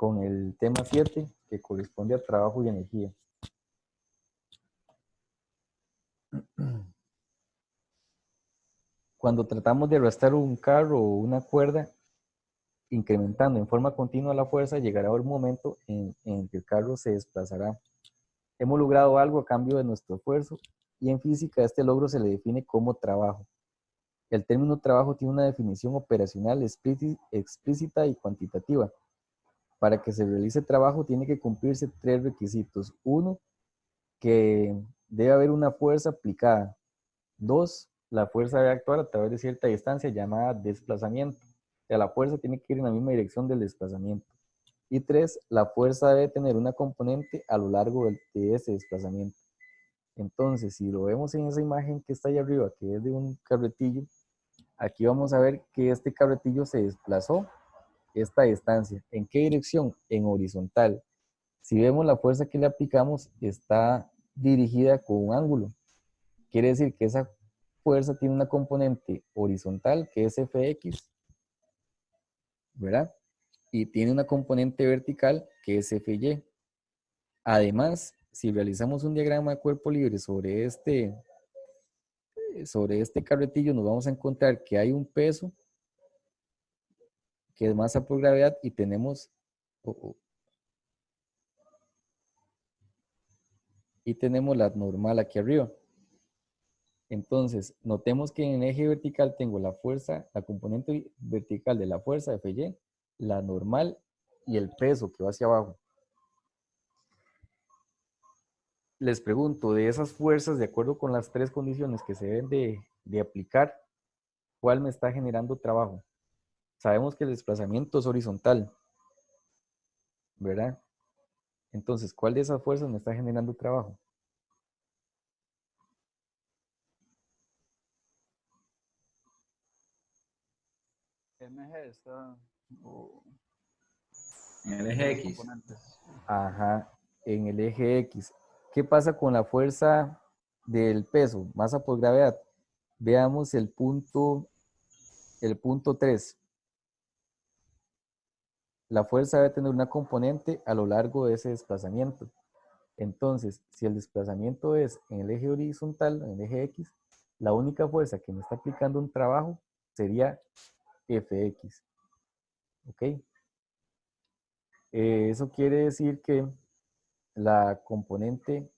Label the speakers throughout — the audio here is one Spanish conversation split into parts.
Speaker 1: con el tema 7, que corresponde a trabajo y energía. Cuando tratamos de arrastrar un carro o una cuerda, incrementando en forma continua la fuerza, llegará un momento en que el carro se desplazará. Hemos logrado algo a cambio de nuestro esfuerzo, y en física este logro se le define como trabajo. El término trabajo tiene una definición operacional explícita y cuantitativa. Para que se realice trabajo tiene que cumplirse 3 requisitos. 1, que debe haber una fuerza aplicada. 2, la fuerza debe actuar a través de cierta distancia llamada desplazamiento. O sea, la fuerza tiene que ir en la misma dirección del desplazamiento. Y 3, la fuerza debe tener una componente a lo largo de ese desplazamiento. Entonces, si lo vemos en esa imagen que está ahí arriba, que es de un carretillo, aquí vamos a ver que este carretillo se desplazó esta distancia. ¿En qué dirección? En horizontal. Si vemos la fuerza que le aplicamos, está dirigida con un ángulo. Quiere decir que esa fuerza tiene una componente horizontal, que es Fx, ¿verdad? Y tiene una componente vertical, que es Fy. Además, si realizamos un diagrama de cuerpo libre sobre este carretillo, nos vamos a encontrar que hay un peso, que es masa por gravedad, y tenemos la normal aquí arriba. Entonces, notemos que en el eje vertical tengo la fuerza, la componente vertical de la fuerza Fy, la normal y el peso que va hacia abajo. Les pregunto, de esas fuerzas, de acuerdo con las 3 condiciones que se deben de aplicar, ¿cuál me está generando trabajo? Sabemos que el desplazamiento es horizontal, ¿verdad? Entonces, ¿cuál de esas fuerzas me está generando trabajo?
Speaker 2: MG está
Speaker 3: En el
Speaker 2: de
Speaker 3: eje
Speaker 2: los
Speaker 3: X.
Speaker 2: componentes.
Speaker 1: Ajá, en el eje X. ¿Qué pasa con la fuerza del peso? Masa por gravedad. Veamos el punto 3. La fuerza debe tener una componente a lo largo de ese desplazamiento. Entonces, si el desplazamiento es en el eje horizontal, en el eje X, la única fuerza que me está aplicando un trabajo sería Fx. ¿Ok? Eso quiere decir que la componente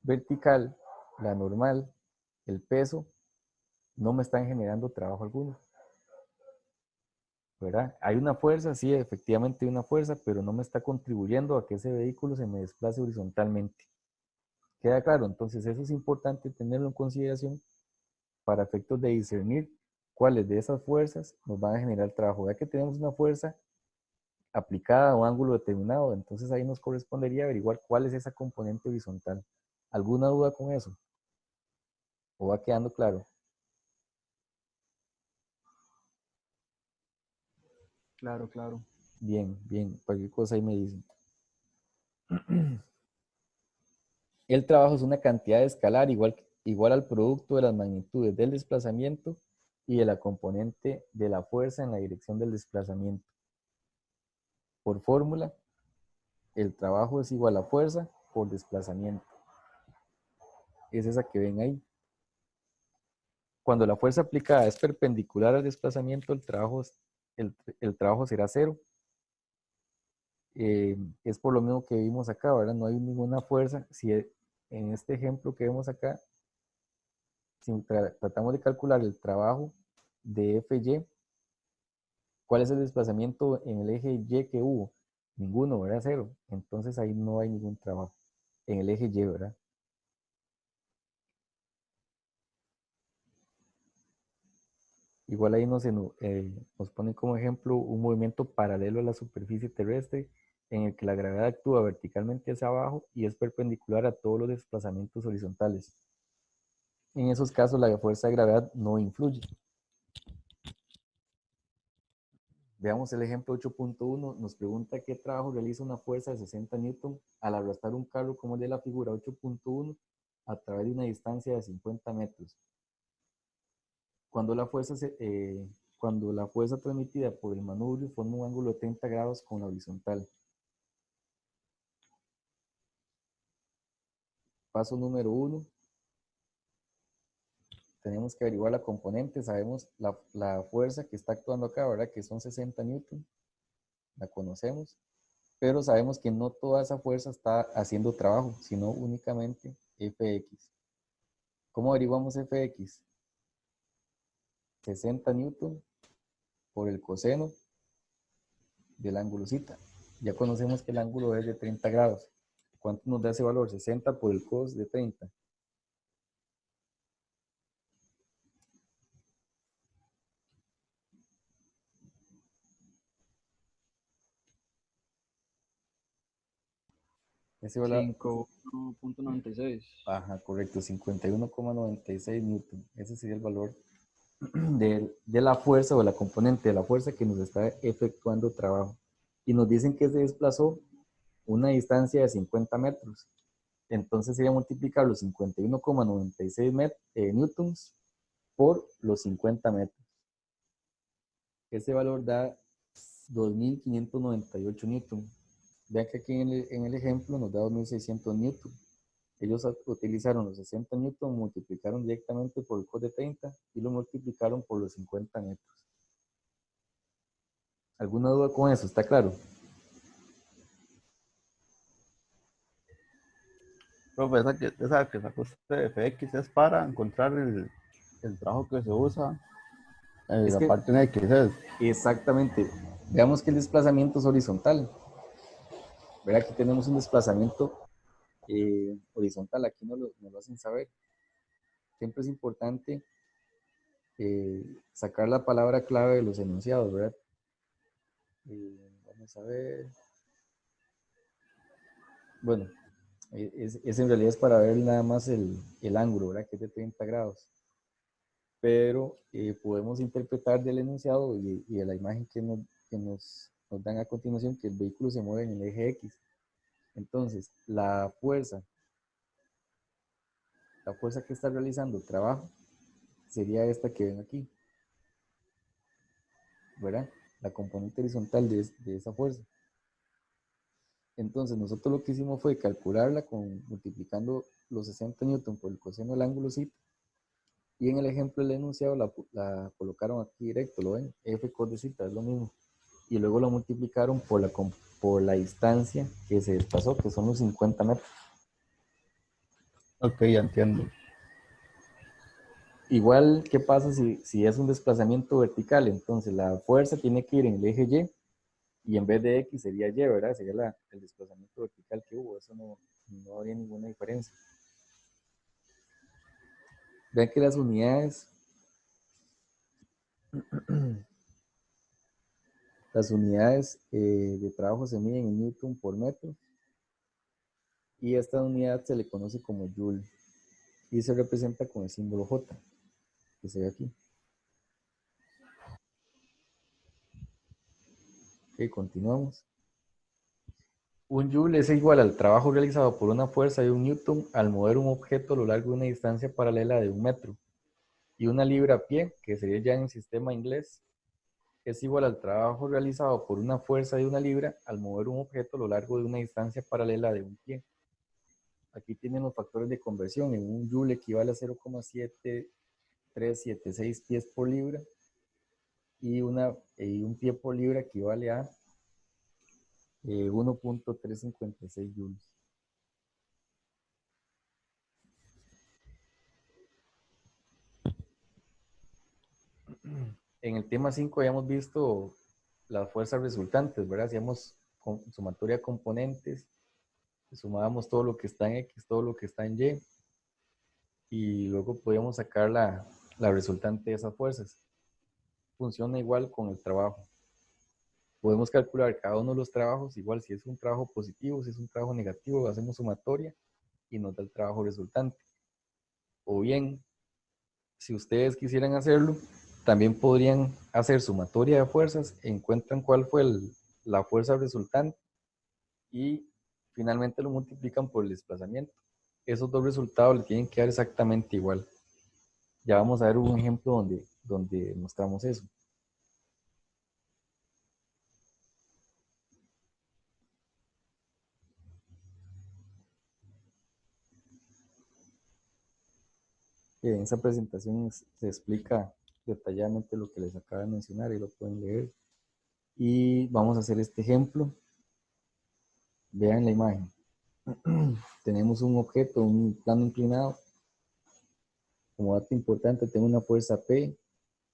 Speaker 1: vertical, la normal, el peso, no me están generando trabajo alguno, ¿verdad? Hay una fuerza, sí, efectivamente hay una fuerza, pero no me está contribuyendo a que ese vehículo se me desplace horizontalmente. ¿Queda claro? Entonces eso es importante tenerlo en consideración para efectos de discernir cuáles de esas fuerzas nos van a generar trabajo. Ya que tenemos una fuerza aplicada a un ángulo determinado, entonces ahí nos correspondería averiguar cuál es esa componente horizontal. ¿Alguna duda con eso? ¿O va quedando claro?
Speaker 2: Claro, claro.
Speaker 1: Bien, bien, cualquier cosa ahí me dicen. El trabajo es una cantidad escalar igual al producto de las magnitudes del desplazamiento y de la componente de la fuerza en la dirección del desplazamiento. Por fórmula, el trabajo es igual a fuerza por desplazamiento. Es esa que ven ahí. Cuando la fuerza aplicada es perpendicular al desplazamiento, el trabajo será cero. Es por lo mismo que vimos acá, ¿verdad? No hay ninguna fuerza. Si en este ejemplo que vemos acá, si tratamos de calcular el trabajo de Fy, ¿cuál es el desplazamiento en el eje Y que hubo? Ninguno, ¿verdad? Cero. Entonces ahí no hay ningún trabajo. En el eje Y, ¿verdad? Igual ahí nos ponen como ejemplo un movimiento paralelo a la superficie terrestre en el que la gravedad actúa verticalmente hacia abajo y es perpendicular a todos los desplazamientos horizontales. En esos casos la fuerza de gravedad no influye. Veamos el ejemplo 8.1. Nos pregunta qué trabajo realiza una fuerza de 60 Newton al arrastrar un carro como el de la figura 8.1 a través de una distancia de 50 metros. Cuando la fuerza transmitida por el manubrio forma un ángulo de 30 grados con la horizontal. Paso número 1, tenemos que averiguar la componente, sabemos la fuerza que está actuando acá, ¿verdad? Que son 60 newton, la conocemos, pero sabemos que no toda esa fuerza está haciendo trabajo, sino únicamente Fx. ¿Cómo averiguamos Fx? 60 newton por el coseno del ángulo zeta. Ya conocemos que el ángulo es de 30 grados. ¿Cuánto nos da ese valor? 60 por el cos de 30. Ese valor,
Speaker 2: 5.96.
Speaker 1: ajá, correcto, 51,96 newton. Ese sería el valor de la fuerza o la componente de la fuerza que nos está efectuando trabajo. Y nos dicen que se desplazó una distancia de 50 metros. Entonces sería multiplicar los 51,96 newtons por los 50 metros. Ese valor da 2.598 newton. Vean que aquí en el ejemplo nos da 2.600 newton. Ellos utilizaron los 60 newton, multiplicaron directamente por el cos de 30 y lo multiplicaron por los 50 metros. ¿Alguna duda con eso? ¿Está claro?
Speaker 3: Profe, esa que sacó usted de FX es para encontrar el trabajo que se usa,
Speaker 1: Es
Speaker 3: la
Speaker 1: que
Speaker 3: parte en X es.
Speaker 1: exactamente, veamos que el desplazamiento es horizontal. Verá, aquí tenemos un desplazamiento horizontal, aquí nos lo hacen saber. Siempre es importante sacar la palabra clave de los enunciados, ¿verdad? Vamos a ver. Bueno, en realidad es para ver nada más el ángulo, ¿verdad? Que es de 30 grados. Pero podemos interpretar del enunciado y de la imagen que nos dan a continuación que el vehículo se mueve en el eje X. Entonces, la fuerza que está realizando el trabajo sería esta que ven aquí, ¿verdad? La componente horizontal de esa fuerza. Entonces, nosotros lo que hicimos fue calcularla multiplicando los 60 newton por el coseno del ángulo θ, y en el ejemplo del enunciado la colocaron aquí directo, ¿lo ven? F cos de θ es lo mismo. Y luego lo multiplicaron por la distancia que se desplazó, que son los 50 metros.
Speaker 3: Ok, ya entiendo.
Speaker 1: Igual, ¿qué pasa si es un desplazamiento vertical? Entonces la fuerza tiene que ir en el eje Y en vez de X sería Y, ¿verdad? Sería el desplazamiento vertical que hubo. Eso no habría ninguna diferencia. Vean que las unidades de trabajo se miden en Newton por metro. Y esta unidad se le conoce como Joule. Y se representa con el símbolo J, que se ve aquí. Ok, continuamos. Un Joule es igual al trabajo realizado por una fuerza de 1 Newton al mover un objeto a lo largo de una distancia paralela de 1 metro. Y una libra a pie, que sería ya en el sistema inglés, es igual al trabajo realizado por una fuerza de 1 libra al mover un objeto a lo largo de una distancia paralela de 1 pie. Aquí tienen los factores de conversión. En un Joule equivale a 0,7376 pies por libra y un pie por libra equivale a 1,356 joules. En el tema 5 habíamos visto las fuerzas resultantes, ¿verdad? Hacíamos sumatoria de componentes, sumábamos todo lo que está en X, todo lo que está en Y, y luego podíamos sacar la resultante de esas fuerzas. Funciona igual con el trabajo. Podemos calcular cada uno de los trabajos, igual si es un trabajo positivo, si es un trabajo negativo, hacemos sumatoria y nos da el trabajo resultante. O bien, si ustedes quisieran hacerlo, también podrían hacer sumatoria de fuerzas, encuentran cuál fue la fuerza resultante y finalmente lo multiplican por el desplazamiento. Esos dos resultados le tienen que dar exactamente igual. Ya vamos a ver un ejemplo donde mostramos eso. En esa presentación se explica detalladamente lo que les acabo de mencionar y lo pueden leer. Y vamos a hacer este ejemplo. Vean la imagen. Tenemos un objeto, un plano inclinado. Como dato importante, tengo una fuerza P,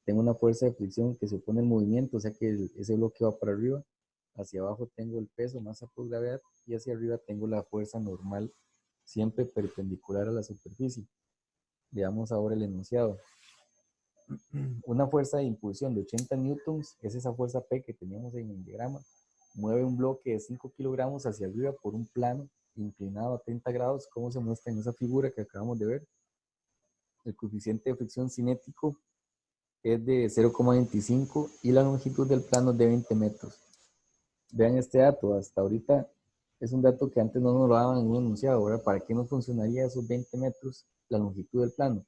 Speaker 1: tengo una fuerza de fricción que se opone al movimiento, o sea que ese bloque va para arriba. Hacia abajo tengo el peso, masa por gravedad, y hacia arriba tengo la fuerza normal, siempre perpendicular a la superficie. Veamos ahora el enunciado. Una fuerza de impulsión de 80 newtons, es esa fuerza P que teníamos en el diagrama, mueve un bloque de 5 kilogramos hacia arriba por un plano inclinado a 30 grados, como se muestra en esa figura que acabamos de ver. El coeficiente de fricción cinético es de 0,25 y la longitud del plano es de 20 metros. Vean este dato, hasta ahorita es un dato que antes no nos lo daban en un enunciado. Ahora, ¿para qué nos funcionaría esos 20 metros la longitud del plano?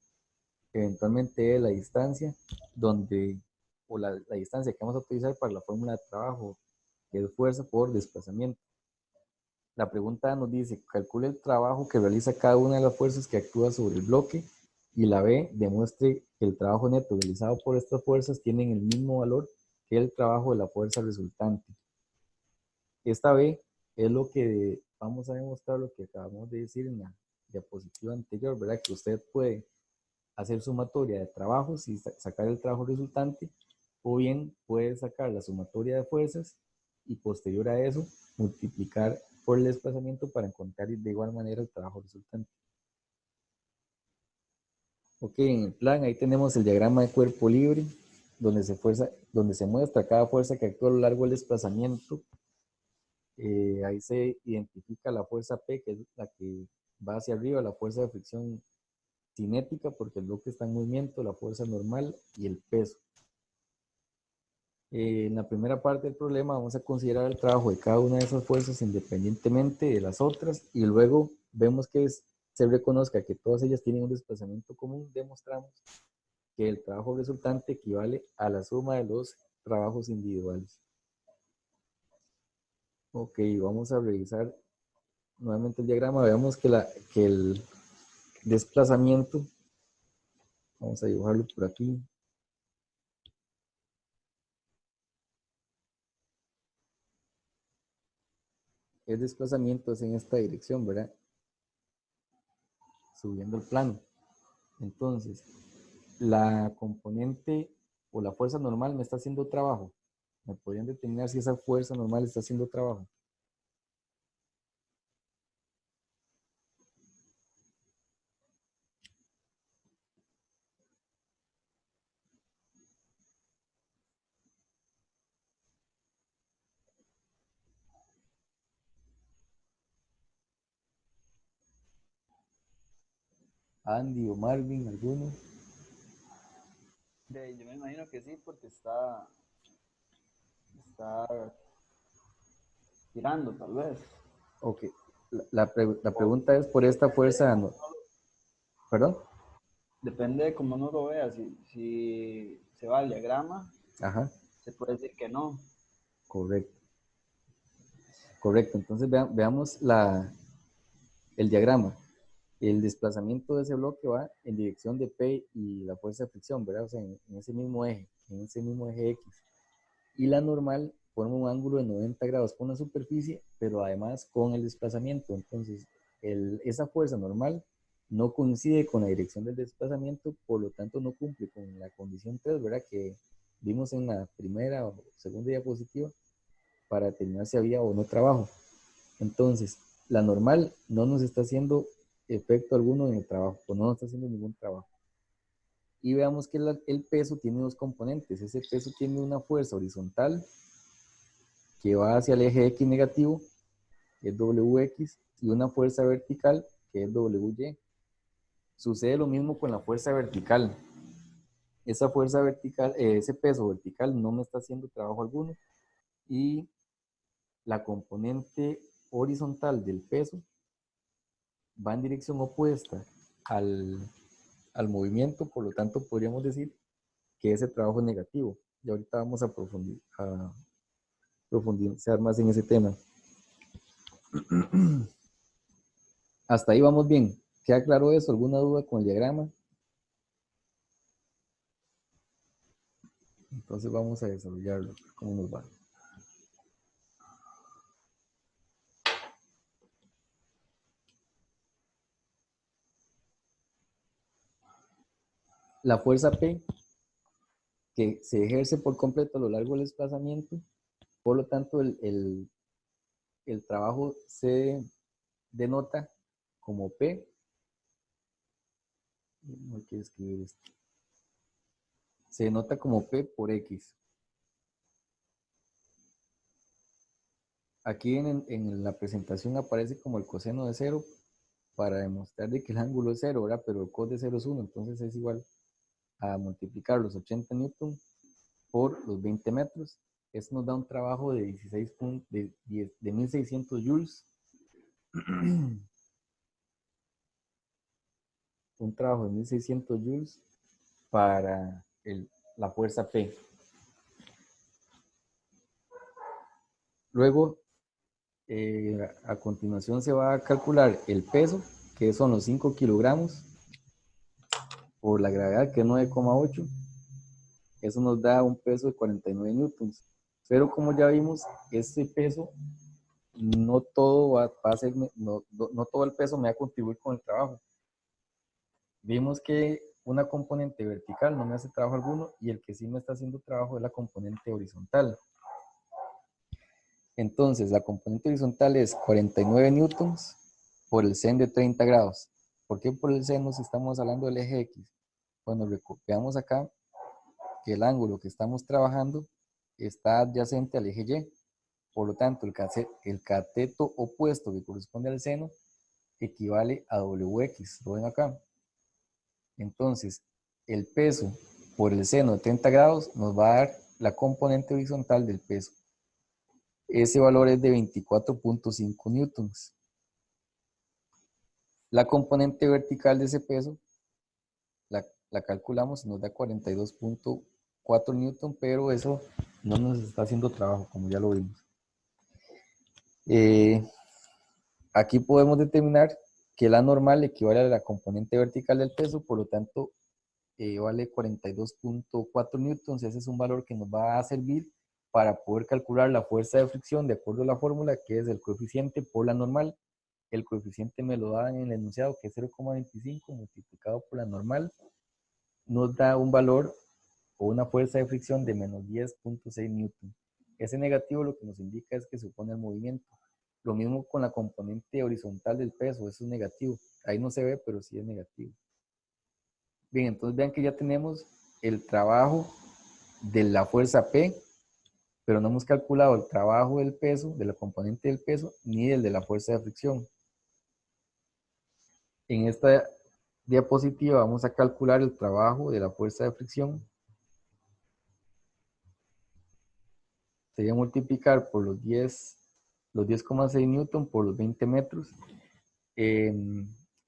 Speaker 1: Eventualmente es la distancia donde, o la distancia que vamos a utilizar para la fórmula de trabajo, que es fuerza por desplazamiento. La pregunta nos dice, calcule el trabajo que realiza cada una de las fuerzas que actúa sobre el bloque, y la B demuestre que el trabajo neto realizado por estas fuerzas tienen el mismo valor que el trabajo de la fuerza resultante. Esta B es lo que vamos a demostrar, lo que acabamos de decir en la diapositiva anterior, ¿verdad? Que usted puede hacer sumatoria de trabajos y sacar el trabajo resultante, o bien puede sacar la sumatoria de fuerzas y posterior a eso multiplicar por el desplazamiento para encontrar de igual manera el trabajo resultante. Ok, en el plan ahí tenemos el diagrama de cuerpo libre, donde se muestra cada fuerza que actúa a lo largo del desplazamiento. Ahí se identifica la fuerza P, que es la que va hacia arriba, la fuerza de fricción cinética, porque el bloque está en movimiento, la fuerza normal y el peso. En la primera parte del problema vamos a considerar el trabajo de cada una de esas fuerzas independientemente de las otras, y luego vemos que se reconozca que todas ellas tienen un desplazamiento común. Demostramos que el trabajo resultante equivale a la suma de los trabajos individuales. Ok, vamos a revisar nuevamente el diagrama. Veamos que el desplazamiento, vamos a dibujarlo por aquí. El desplazamiento es en esta dirección, ¿verdad? Subiendo el plano. Entonces, la componente o la fuerza normal me está haciendo trabajo. ¿Me podrían determinar si esa fuerza normal está haciendo trabajo? Andy o Marvin, ¿alguno?
Speaker 2: Yo me imagino que sí, porque está tirando, tal vez.
Speaker 1: Ok. La pregunta es por esta fuerza. No, ¿perdón?
Speaker 2: Depende de cómo uno lo vea. Si se va al diagrama,
Speaker 1: Ajá,
Speaker 2: se puede decir que no.
Speaker 1: correcto. Correcto. Entonces veamos el diagrama. El desplazamiento de ese bloque va en dirección de P y la fuerza de fricción, ¿verdad? O sea, en ese mismo eje X. Y la normal forma un ángulo de 90 grados con la superficie, pero además con el desplazamiento. Entonces, esa fuerza normal no coincide con la dirección del desplazamiento, por lo tanto no cumple con la condición 3, ¿verdad? Que vimos en la primera o segunda diapositiva para determinar si había o no trabajo. Entonces, la normal no nos está haciendo efecto alguno en el trabajo, o no nos está haciendo ningún trabajo. Y veamos que el peso tiene dos componentes. Ese peso tiene una fuerza horizontal que va hacia el eje X negativo, que es WX, y una fuerza vertical, que es WY. Sucede lo mismo con la fuerza vertical. Esa fuerza vertical, ese peso vertical no me está haciendo trabajo alguno, y la componente horizontal del peso va en dirección opuesta al, al movimiento, por lo tanto podríamos decir que ese trabajo es negativo. Y ahorita vamos a profundizar más en ese tema. Hasta ahí vamos bien. ¿Queda claro eso? ¿Alguna duda con el diagrama? Entonces vamos a desarrollarlo, cómo nos va. La fuerza P, que se ejerce por completo a lo largo del desplazamiento, por lo tanto el trabajo se denota como P. No hay que escribir esto. Se denota como P por X. Aquí en la presentación aparece como el coseno de 0 para demostrar de que el ángulo es 0, ¿verdad? Pero el cos de 0 es 1, entonces es igual a multiplicar los 80 newton por los 20 metros. Eso nos da un trabajo de 1600 joules. Un trabajo de 1600 joules para la fuerza P. Luego, a continuación se va a calcular el peso, que son los 5 kilogramos, por la gravedad, que es 9,8. Eso nos da un peso de 49 newtons. Pero como ya vimos, este peso, no todo va a ser, no todo el peso me va a contribuir con el trabajo. Vimos que una componente vertical no me hace trabajo alguno y el que sí me está haciendo trabajo es la componente horizontal. Entonces, la componente horizontal es 49 newtons por el seno de 30 grados. ¿Por qué por el seno si estamos hablando del eje X? Bueno, veamos acá que el ángulo que estamos trabajando está adyacente al eje Y. Por lo tanto, el cateto opuesto que corresponde al seno equivale a WX. ¿Lo ven acá? Entonces, el peso por el seno de 30 grados nos va a dar la componente horizontal del peso. Ese valor es de 24.5 newtons. La componente vertical de ese peso la calculamos y nos da 42.4 newtons, pero eso no nos está haciendo trabajo, como ya lo vimos. Aquí podemos determinar que la normal equivale a la componente vertical del peso, por lo tanto vale 42.4 newtons. Ese es un valor que nos va a servir para poder calcular la fuerza de fricción de acuerdo a la fórmula, que es el coeficiente por la normal. El coeficiente me lo dan en el enunciado, que es 0,25 multiplicado por la normal, nos da un valor o una fuerza de fricción de menos 10.6 newton. Ese negativo lo que nos indica es que se opone al movimiento. Lo mismo con la componente horizontal del peso, eso es negativo. Ahí no se ve, pero sí es negativo. Bien, entonces vean que ya tenemos el trabajo de la fuerza P, pero no hemos calculado el trabajo del peso, de la componente del peso, ni el de la fuerza de fricción. En esta diapositiva vamos a calcular el trabajo de la fuerza de fricción. Sería multiplicar por los 10,6 newton por los 20 metros.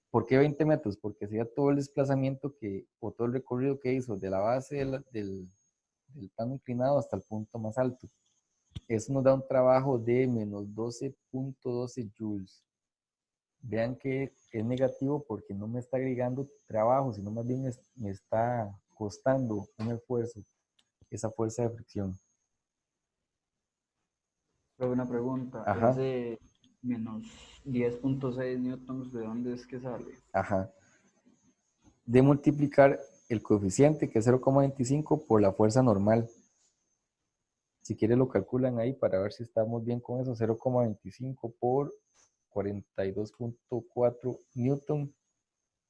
Speaker 1: ¿Por qué 20 metros? Porque sería todo el desplazamiento o todo el recorrido que hizo de la base del plano inclinado hasta el punto más alto. Eso nos da un trabajo de menos 12.12 joules. Vean que es negativo porque no me está agregando trabajo, sino más bien me está costando un esfuerzo esa fuerza de fricción.
Speaker 2: Pero una pregunta,
Speaker 1: Ajá.
Speaker 2: ese menos 10.6 newtons, ¿de dónde es que sale?
Speaker 1: Ajá. De multiplicar el coeficiente, que es 0,25, por la fuerza normal. Si quieren lo calculan ahí para ver si estamos bien con eso. 0,25 por 42.4 newton.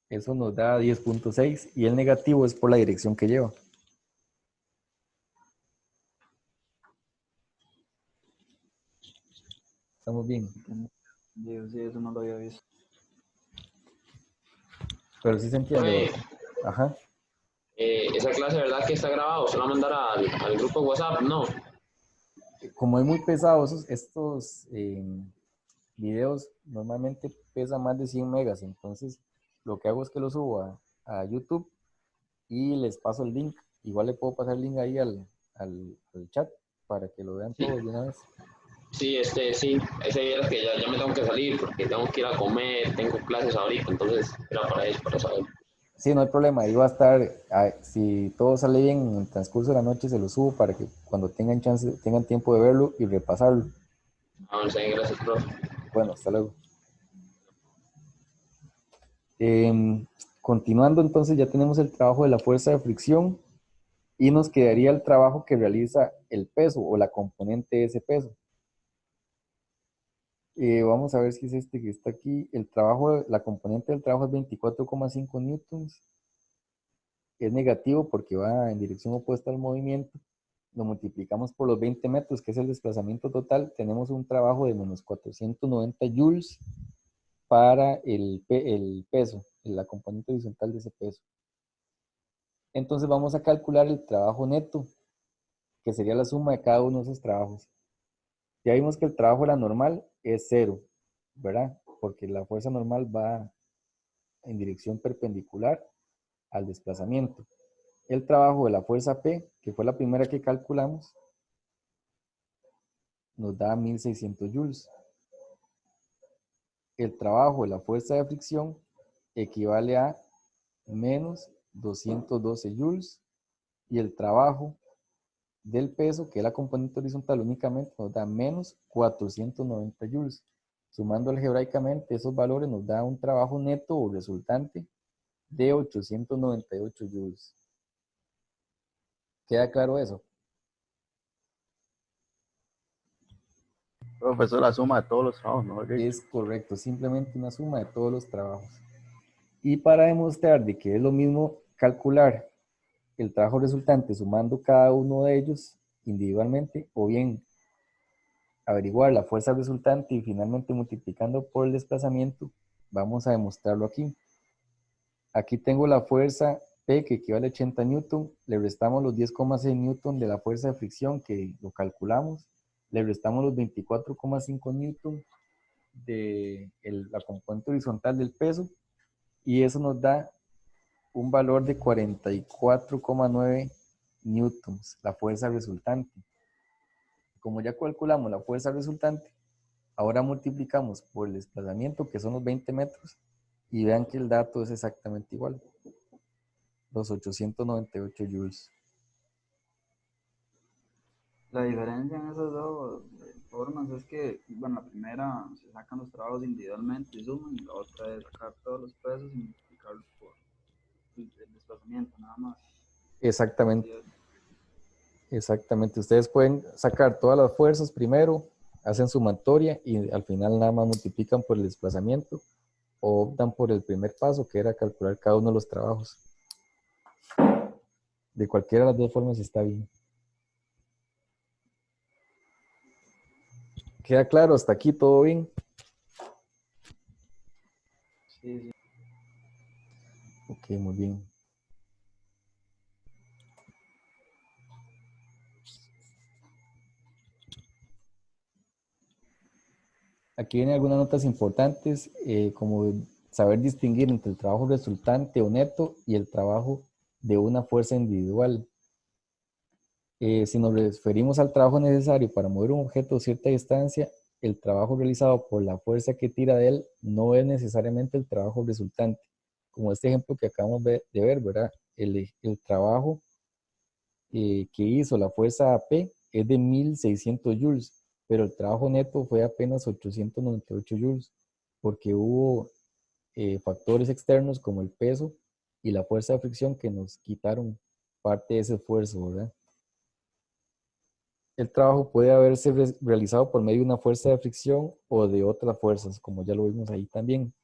Speaker 1: Eso nos da 10.6 y el negativo es por la dirección que lleva. ¿Estamos bien?
Speaker 2: Sí, eso no lo había visto.
Speaker 1: Pero sí se entiende. Ajá.
Speaker 4: Esa clase, ¿verdad que está grabado? ¿Se la va a mandar al grupo WhatsApp? No.
Speaker 1: Como es muy pesado, estos videos normalmente pesan más de 100 megas, entonces lo que hago es que lo subo a YouTube y les paso el link. Igual le puedo pasar el link ahí al chat para que lo vean todos de una vez.
Speaker 4: Sí, sí, ese día es que ya me tengo que salir porque tengo que ir a comer, tengo clases ahorita, entonces era para eso, para saber.
Speaker 1: Sí, no hay problema, ahí va a estar, si todo sale bien en el transcurso de la noche se lo subo para que cuando tengan chance, tengan tiempo de verlo y repasarlo.
Speaker 4: Vamos, gracias, profe.
Speaker 1: Bueno, hasta luego. Continuando entonces ya tenemos el trabajo de la fuerza de fricción y nos quedaría el trabajo que realiza el peso o la componente de ese peso. Vamos a ver si es este que está aquí. El trabajo, la componente del trabajo es 24,5 newtons. Es negativo porque va en dirección opuesta al movimiento. Lo multiplicamos por los 20 metros, que es el desplazamiento total. Tenemos un trabajo de menos 490 joules para el peso, la componente horizontal de ese peso. Entonces vamos a calcular el trabajo neto, que sería la suma de cada uno de esos trabajos. Ya vimos que el trabajo de la normal es cero, ¿verdad? Porque la fuerza normal va en dirección perpendicular al desplazamiento. El trabajo de la fuerza P, que fue la primera que calculamos, nos da 1600 joules. El trabajo de la fuerza de fricción equivale a menos 212 joules y el trabajo del peso, que es la componente horizontal únicamente, nos da menos 490 joules. Sumando algebraicamente esos valores nos da un trabajo neto o resultante de 898 joules. ¿Queda claro eso?
Speaker 3: Profesor, la suma de todos los trabajos, mejor dicho.
Speaker 1: Es correcto, simplemente una suma de todos los trabajos. Y para demostrar de que es lo mismo calcular el trabajo resultante sumando cada uno de ellos individualmente, o bien averiguar la fuerza resultante y finalmente multiplicando por el desplazamiento, vamos a demostrarlo aquí. Aquí tengo la fuerza P que equivale a 80 newton, le restamos los 10,6 newton de la fuerza de fricción que lo calculamos, le restamos los 24,5 newton de la componente horizontal del peso y eso nos da un valor de 44,9 newtons, la fuerza resultante. Como ya calculamos la fuerza resultante, ahora multiplicamos por el desplazamiento, que son los 20 metros, y vean que el dato es exactamente igual, los 898 joules.
Speaker 2: La diferencia en esas dos formas es que, bueno, la primera se sacan los trabajos individualmente y suman, y la otra es sacar todos los pesos y multiplicarlos por el desplazamiento, nada más.
Speaker 1: Exactamente,
Speaker 2: Así es.
Speaker 1: exactamente. Ustedes pueden sacar todas las fuerzas primero, hacen sumatoria y al final nada más multiplican por el desplazamiento o optan por el primer paso, que era calcular cada uno de los trabajos. De cualquiera de las dos formas está bien. ¿Queda claro? Hasta aquí todo bien.
Speaker 2: Sí, sí.
Speaker 1: Ok, muy bien. Aquí vienen algunas notas importantes, como saber distinguir entre el trabajo resultante o neto y el trabajo de una fuerza individual. Si nos referimos al trabajo necesario para mover un objeto a cierta distancia, el trabajo realizado por la fuerza que tira de él no es necesariamente el trabajo resultante. Como este ejemplo que acabamos de ver, ¿verdad? El trabajo que hizo la fuerza AP es de 1600 joules, pero el trabajo neto fue apenas 898 joules, porque hubo factores externos como el peso y la fuerza de fricción que nos quitaron parte de ese esfuerzo, ¿verdad? El trabajo puede haberse realizado por medio de una fuerza de fricción o de otras fuerzas, como ya lo vimos ahí también.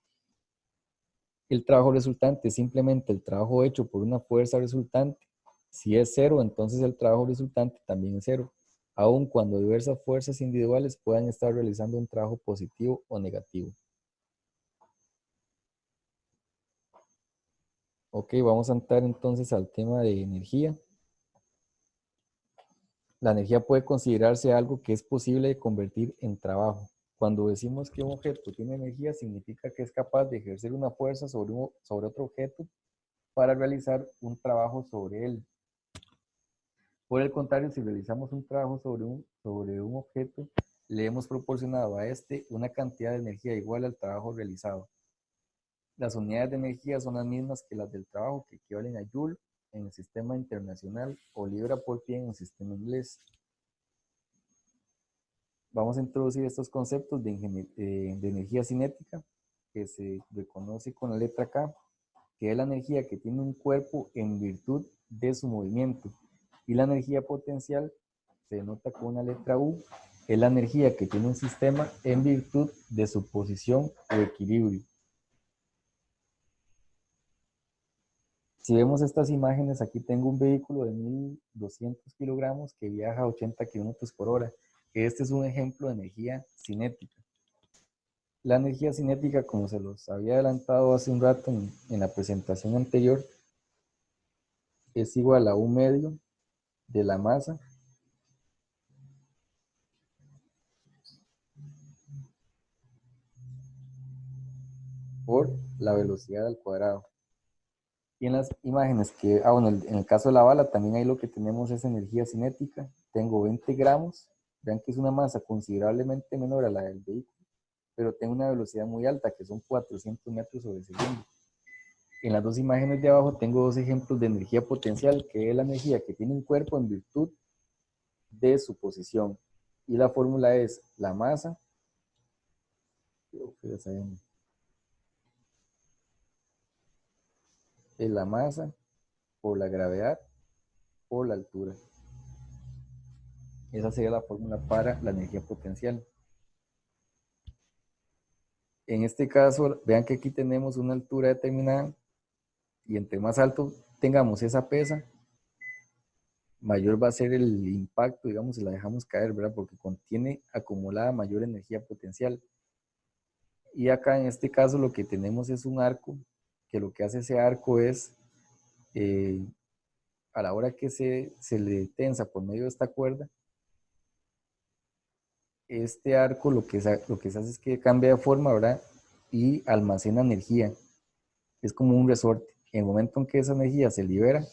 Speaker 1: El trabajo resultante es simplemente el trabajo hecho por una fuerza resultante. Si es cero, entonces el trabajo resultante también es cero, aun cuando diversas fuerzas individuales puedan estar realizando un trabajo positivo o negativo. Ok, vamos a entrar entonces al tema de energía. La energía puede considerarse algo que es posible de convertir en trabajo. Cuando decimos que un objeto tiene energía, significa que es capaz de ejercer una fuerza sobre otro objeto para realizar un trabajo sobre él. Por el contrario, si realizamos un trabajo sobre un objeto, le hemos proporcionado a este una cantidad de energía igual al trabajo realizado. Las unidades de energía son las mismas que las del trabajo, que equivalen a Joule en el sistema internacional o libra por pie en el sistema inglés. Vamos a introducir estos conceptos de energía cinética, que se reconoce con la letra K, que es la energía que tiene un cuerpo en virtud de su movimiento. Y la energía potencial se denota con una letra U, es la energía que tiene un sistema en virtud de su posición o equilibrio. Si vemos estas imágenes, aquí tengo un vehículo de 1200 kilogramos que viaja a 80 kilómetros por hora. Este es un ejemplo de energía cinética. La energía cinética, como se los había adelantado hace un rato en la presentación anterior, es igual a un medio de la masa por la velocidad al cuadrado. Y en las imágenes que, bueno, en el caso de la bala, también ahí lo que tenemos es energía cinética. Tengo 20 gramos, vean que es una masa considerablemente menor a la del vehículo, pero tengo una velocidad muy alta, que son 400 metros sobre segundo. En las dos imágenes de abajo tengo dos ejemplos de energía potencial, que es la energía que tiene un cuerpo en virtud de su posición. Y la fórmula es la masa, es la masa por la gravedad por la altura. Esa sería la fórmula para la energía potencial. En este caso, vean que aquí tenemos una altura determinada y entre más alto tengamos esa pesa, mayor va a ser el impacto, digamos, si la dejamos caer, ¿verdad? Porque contiene acumulada mayor energía potencial. Y acá en este caso lo que tenemos es un arco, que lo que hace ese arco es, a la hora que se le tensa por medio de esta cuerda, este arco lo que se hace es que cambia de forma, ¿verdad? Y almacena energía. Es como un resorte. En el momento en que esa energía se libera,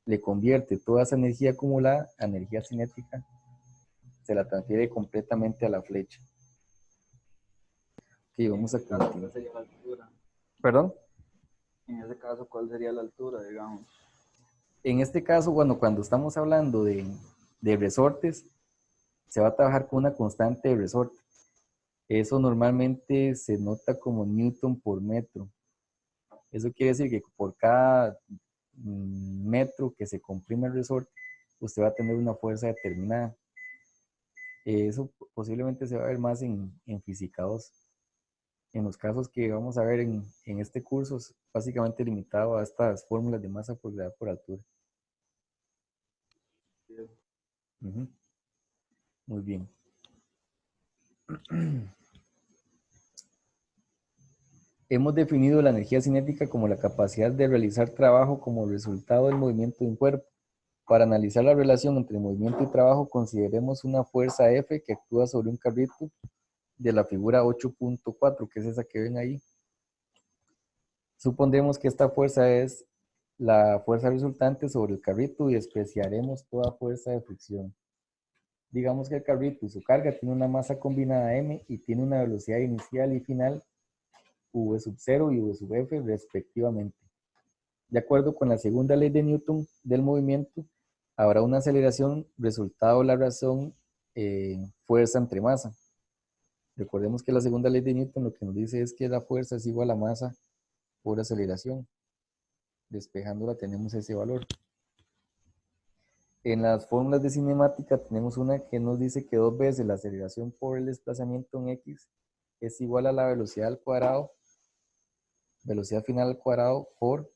Speaker 1: le convierte toda esa energía acumulada a energía cinética, se la transfiere completamente a la flecha. Ok, vamos a continuar.
Speaker 2: ¿Cuál sería la altura?
Speaker 1: ¿Perdón?
Speaker 2: En ese caso, ¿cuál sería la altura, digamos?
Speaker 1: En este caso, bueno, cuando estamos hablando de resortes, se va a trabajar con una constante de resorte. Eso normalmente se nota como Newton por metro. Eso quiere decir que por cada metro que se comprime el resorte, usted va a tener una fuerza determinada. Eso posiblemente se va a ver más en física 2. En los casos que vamos a ver en este curso, es básicamente limitado a estas fórmulas de masa por gravedad por altura. Muy bien. Hemos definido la energía cinética como la capacidad de realizar trabajo como resultado del movimiento de un cuerpo. Para analizar la relación entre movimiento y trabajo, consideremos una fuerza F que actúa sobre un carrito de la figura 8.4, que es esa que ven ahí. Supondremos que esta fuerza es la fuerza resultante sobre el carrito y despreciaremos toda fuerza de fricción. Digamos que el carrito y su carga tiene una masa combinada m y tiene una velocidad inicial y final v sub 0 y v sub f respectivamente. De acuerdo con la segunda ley de Newton del movimiento, habrá una aceleración resultado de la razón fuerza entre masa. Recordemos que la segunda ley de Newton lo que nos dice es que la fuerza es igual a masa por aceleración. Despejándola tenemos ese valor. En las fórmulas de cinemática tenemos una que nos dice que 2 veces la aceleración por el desplazamiento en x es igual a la velocidad al cuadrado, velocidad final al cuadrado por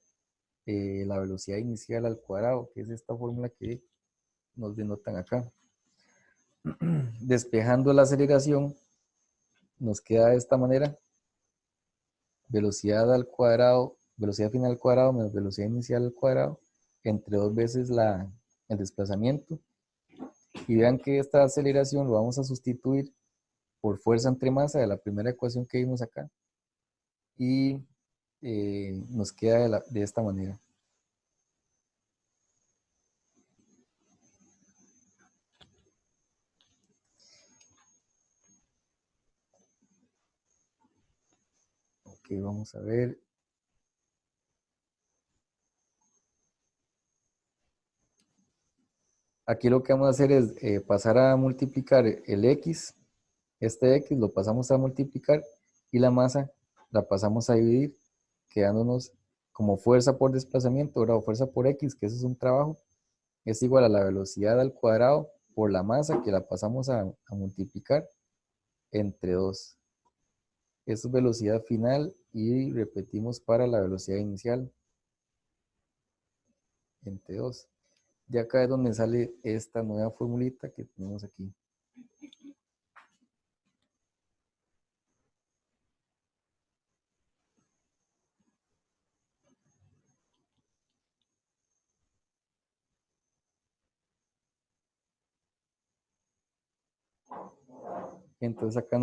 Speaker 1: la velocidad inicial al cuadrado, que es esta fórmula que nos denotan acá. Despejando la aceleración, nos queda de esta manera: velocidad al cuadrado, velocidad final al cuadrado menos velocidad inicial al cuadrado, entre 2 veces el desplazamiento. Y vean que esta aceleración lo vamos a sustituir por fuerza entre masa de la primera ecuación que vimos acá. Y nos queda de esta manera. Ok. vamos a ver. Aquí lo que vamos a hacer es pasar a multiplicar el x, este x lo pasamos a multiplicar y la masa la pasamos a dividir, quedándonos como fuerza por desplazamiento, ¿verdad? O fuerza por x, que eso es un trabajo, es igual a la velocidad al cuadrado por la masa que la pasamos a multiplicar entre 2. Eso es velocidad final y repetimos para la velocidad inicial entre 2. De acá es donde sale esta nueva formulita que tenemos aquí. Entonces acá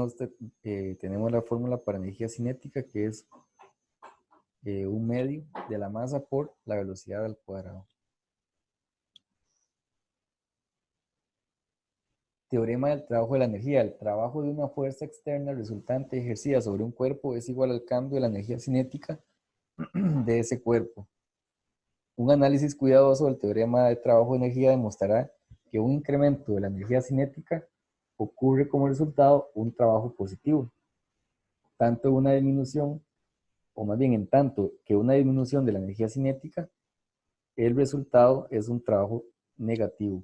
Speaker 1: tenemos la fórmula para energía cinética, que es un medio de la masa por la velocidad al cuadrado. Teorema del trabajo de la energía. El trabajo de una fuerza externa resultante ejercida sobre un cuerpo es igual al cambio de la energía cinética de ese cuerpo. Un análisis cuidadoso del teorema de trabajo de energía demostrará que un incremento de la energía cinética ocurre como resultado un trabajo positivo. Tanto una disminución, o más bien en tanto que una disminución de la energía cinética, el resultado es un trabajo negativo.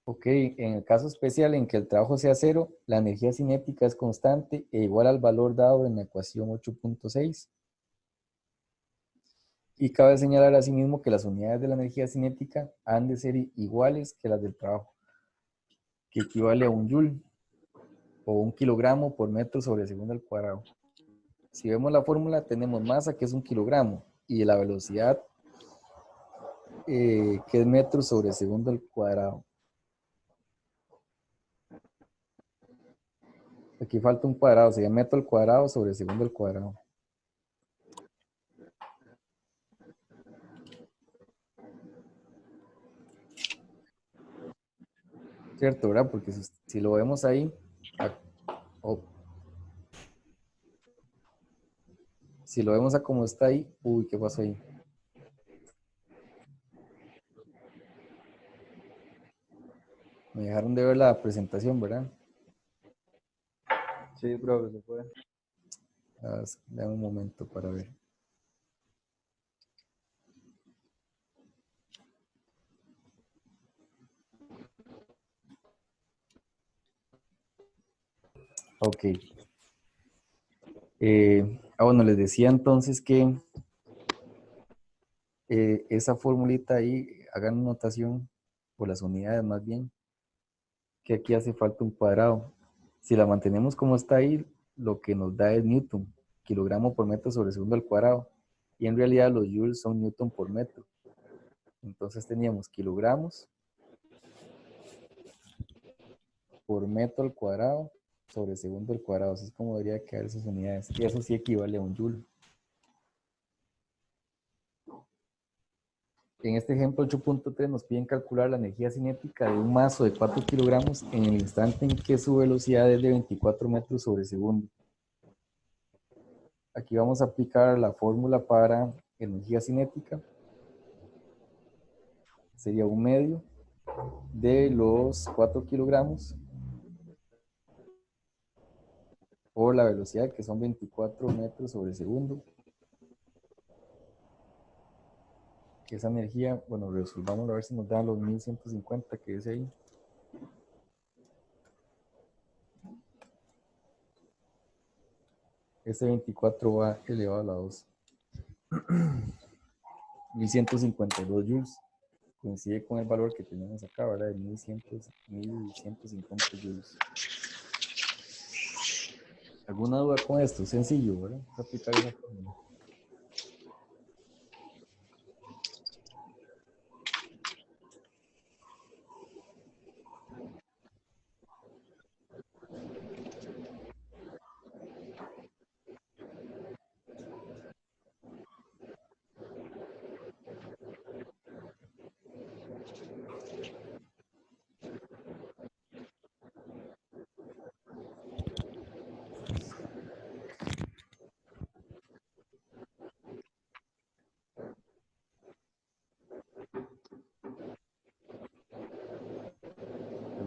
Speaker 1: Ok, en el caso especial en que el trabajo sea cero, la energía cinética es constante e igual al valor dado en la ecuación 8.6. Y cabe señalar asimismo que las unidades de la energía cinética han de ser iguales que las del trabajo, que equivale a un joule o un kilogramo por metro sobre segundo al cuadrado. Si vemos la fórmula, tenemos masa, que es un kilogramo, y la velocidad, que es metro sobre segundo al cuadrado. Aquí falta un cuadrado, sería metro al cuadrado sobre segundo al cuadrado. ¿Cierto, verdad? Porque si lo vemos ahí, oh, si lo vemos a cómo está ahí, uy, ¿qué pasó ahí? Me dejaron de ver la presentación, ¿verdad?
Speaker 2: Sí, profe, se puede.
Speaker 1: Dame un momento para ver. Ok. Bueno, les decía entonces que esa formulita ahí, hagan notación por las unidades más bien, que aquí hace falta un cuadrado. Si la mantenemos como está ahí, lo que nos da es Newton, kilogramo por metro sobre segundo al cuadrado. Y en realidad los joules son Newton por metro. Entonces teníamos kilogramos por metro al cuadrado sobre segundo al cuadrado. Así es como debería quedar esas unidades. Y eso sí equivale a un joule. En este ejemplo 8.3 nos piden calcular la energía cinética de un mazo de 4 kilogramos en el instante en que su velocidad es de 24 metros sobre segundo. Aquí vamos a aplicar la fórmula para energía cinética. Sería un medio de los 4 kilogramos por la velocidad, que son 24 metros sobre segundo. Que esa energía, bueno, resolvamos a ver si nos dan los 1150 que es ahí. Este 24 va elevado a la 2. 1152 joules. Coincide con el valor que tenemos acá, ¿verdad? De 1150 joules. ¿Alguna duda con esto? Sencillo, ¿verdad? Es aplicar esa fórmula.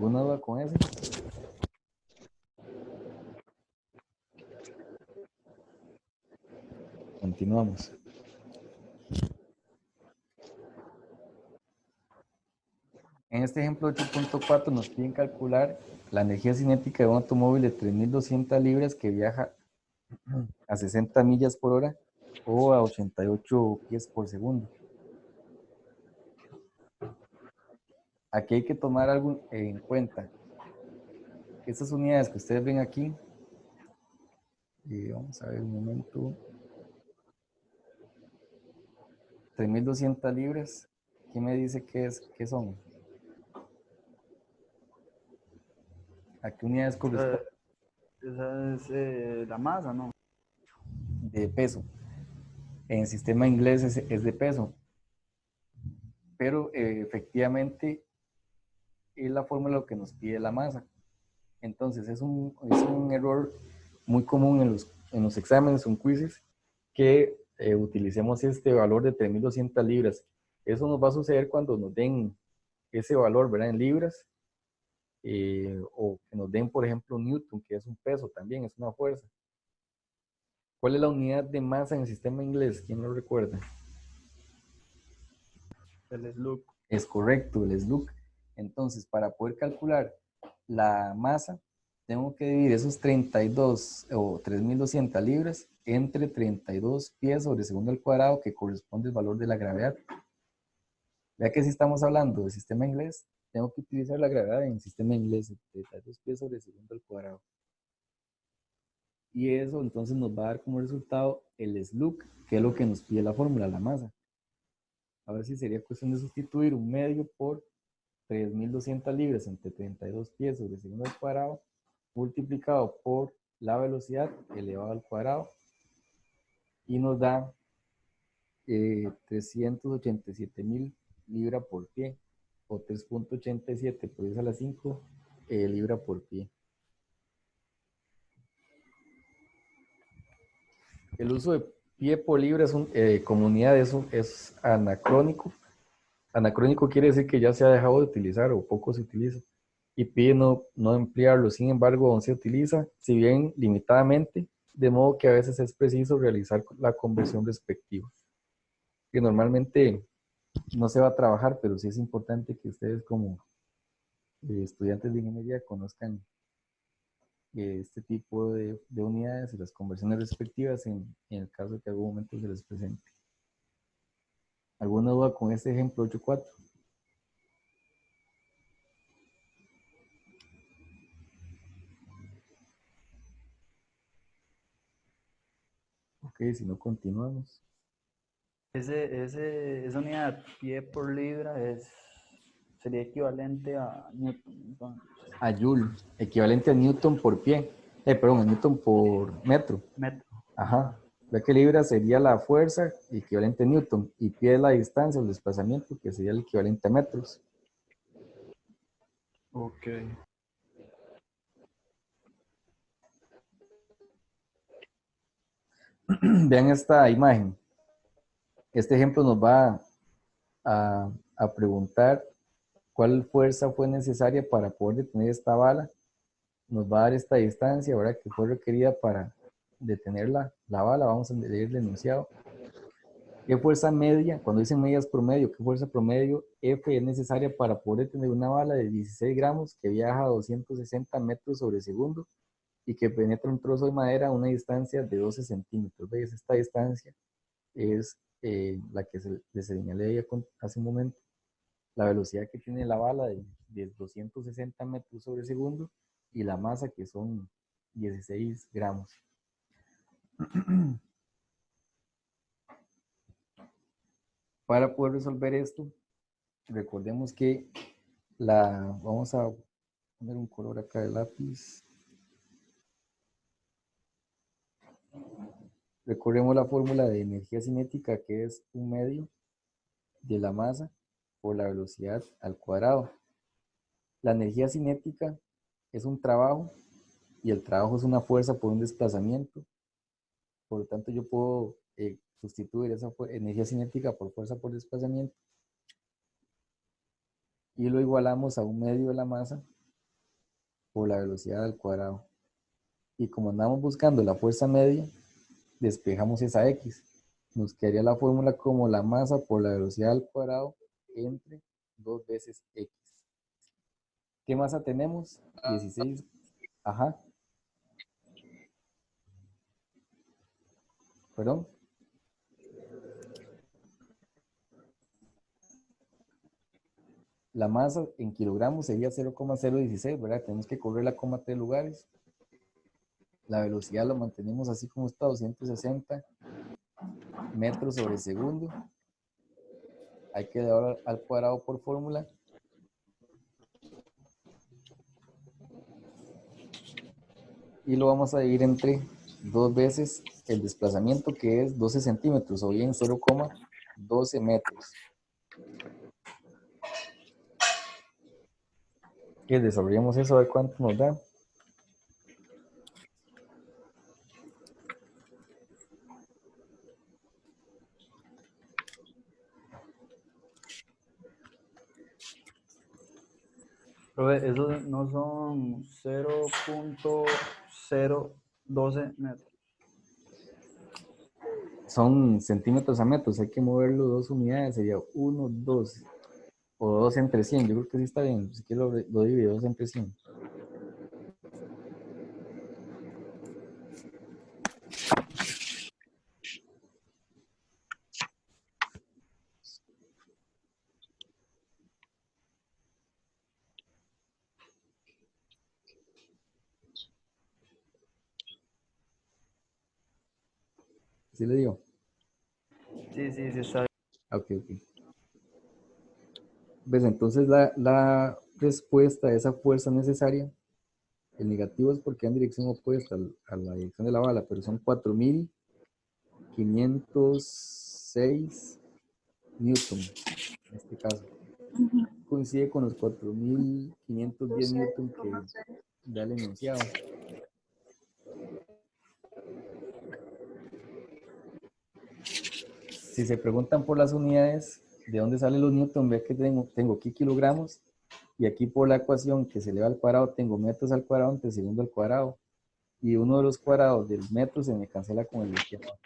Speaker 1: ¿Alguna duda con eso? Continuamos. En este ejemplo 8.4 nos piden calcular la energía cinética de un automóvil de 3.200 libras que viaja a 60 millas por hora o a 88 pies por segundo. Aquí hay que tomar algo en cuenta. Estas unidades que ustedes ven aquí, vamos a ver un momento, 3.200 libras, ¿quién me dice qué son? ¿A qué unidades corresponden?
Speaker 2: Esa es la masa, ¿no?
Speaker 1: De peso. En sistema inglés es de peso, pero efectivamente es la fórmula lo que nos pide la masa. Entonces es un error muy común en los exámenes o en quizzes que utilicemos este valor de 3.200 libras. Eso nos va a suceder cuando nos den ese valor, ¿verdad? En libras, o que nos den, por ejemplo, Newton, que es un peso también, es una fuerza. ¿Cuál es la unidad de masa en el sistema inglés? ¿Quién lo recuerda?
Speaker 2: El slug.
Speaker 1: Es correcto, el slug. Entonces, para poder calcular la masa, tengo que dividir esos 32 o 3.200 libras entre 32 pies sobre segundo al cuadrado, que corresponde al valor de la gravedad. Ya que si estamos hablando de sistema inglés, tengo que utilizar la gravedad en sistema inglés, 32 pies sobre segundo al cuadrado. Y eso entonces nos va a dar como resultado el slug, que es lo que nos pide la fórmula, la masa. Ahora sí sería cuestión de sustituir un medio por 3.200 libras entre 32 pies sobre segundo al cuadrado, multiplicado por la velocidad elevado al cuadrado, y nos da 387.000 libras por pie, o 3.87 por 10 a la 5 libra por pie. El uso de pie por libra como unidad es anacrónico. Anacrónico quiere decir que ya se ha dejado de utilizar o poco se utiliza. Y pide no emplearlo. Sin embargo, aún se utiliza, si bien limitadamente, de modo que a veces es preciso realizar la conversión respectiva. Que normalmente no se va a trabajar, pero sí es importante que ustedes como estudiantes de ingeniería conozcan este tipo de unidades y las conversiones respectivas en el caso de que algún momento se les presente. ¿Alguna duda con este ejemplo 8.4? Ok, si no continuamos.
Speaker 2: Esa unidad pie por libra sería equivalente a Newton. Entonces,
Speaker 1: A Joule, equivalente a Newton por pie. Perdón, a Newton por metro.
Speaker 2: metro.
Speaker 1: Ajá. Ya que libra sería la fuerza equivalente a Newton y pie es la distancia, el desplazamiento, que sería el equivalente a metros.
Speaker 2: Ok.
Speaker 1: Vean esta imagen. Este ejemplo nos va a preguntar cuál fuerza fue necesaria para poder detener esta bala. Nos va a dar esta distancia, ¿verdad? Que fue requerida para detener la bala. Vamos a leer el enunciado. ¿Qué fuerza media? Cuando dicen medias promedio, ¿qué fuerza promedio F es necesaria para poder detener una bala de 16 gramos que viaja a 260 metros sobre segundo y que penetra un trozo de madera a una distancia de 12 centímetros? ¿Veis? Esta distancia es la que les señalé ahí hace un momento. La velocidad que tiene la bala de 260 metros sobre segundo y la masa que son 16 gramos. Para poder resolver esto, recordemos que vamos a poner un color acá de lápiz. Recordemos la fórmula de energía cinética, que es un medio de la masa por la velocidad al cuadrado. La energía cinética es un trabajo y el trabajo es una fuerza por un desplazamiento. Por lo tanto, yo puedo sustituir esa energía cinética por fuerza por desplazamiento y lo igualamos a un medio de la masa por la velocidad al cuadrado. Y como andamos buscando la fuerza media, despejamos esa X. Nos quedaría la fórmula como la masa por la velocidad al cuadrado entre 2 veces X. ¿Qué masa tenemos? 16. Ajá. Perdón. La masa en kilogramos sería 0,016, ¿verdad? Tenemos que correr la coma 3 lugares. La velocidad la mantenemos así como está, 260 metros sobre segundo. Hay que dar al cuadrado por fórmula. Y lo vamos a dividir entre 2 veces el desplazamiento, que es 12 centímetros, o bien 0,12 metros. Que desarrollemos eso a ver cuánto nos da.
Speaker 2: Profe, esos no son 0.012 metros.
Speaker 1: Son centímetros a metros, hay que moverlo 2 unidades, sería 1, 2, o 2 entre 100, yo creo que sí está bien, si quiero lo divido 2 entre 100. ¿Sí le digo?
Speaker 2: Sí, está bien.
Speaker 1: Ok. Pues entonces la respuesta a esa fuerza necesaria, el negativo es porque va en dirección opuesta a la dirección de la bala, pero son 4.506 newton en este caso. Coincide con los 4.510 newton que da el enunciado. Si se preguntan por las unidades, ¿de dónde salen los newton? Ve que tengo aquí kilogramos, y aquí por la ecuación que se eleva al cuadrado tengo metros al cuadrado entre segundo al cuadrado, y uno de los cuadrados del metro se me cancela con el de aquí abajo.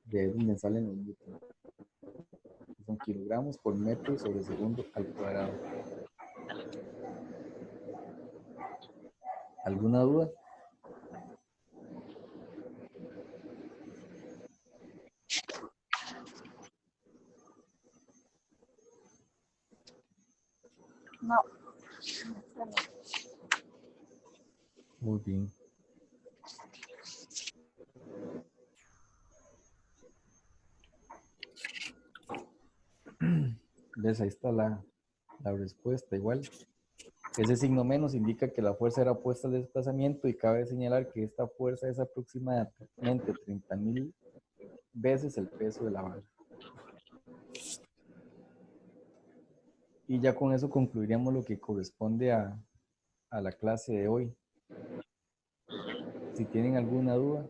Speaker 1: De ahí es donde salen los newton. Son kilogramos por metro sobre segundo al cuadrado. ¿Alguna duda?
Speaker 5: No.
Speaker 1: Muy bien. ¿Ves? Ahí está la respuesta. Igual, ese signo menos indica que la fuerza era opuesta al desplazamiento, y cabe señalar que esta fuerza es aproximadamente 30.000 veces el peso de la bala. Y ya con eso concluiríamos lo que corresponde a la clase de hoy. Si tienen alguna duda,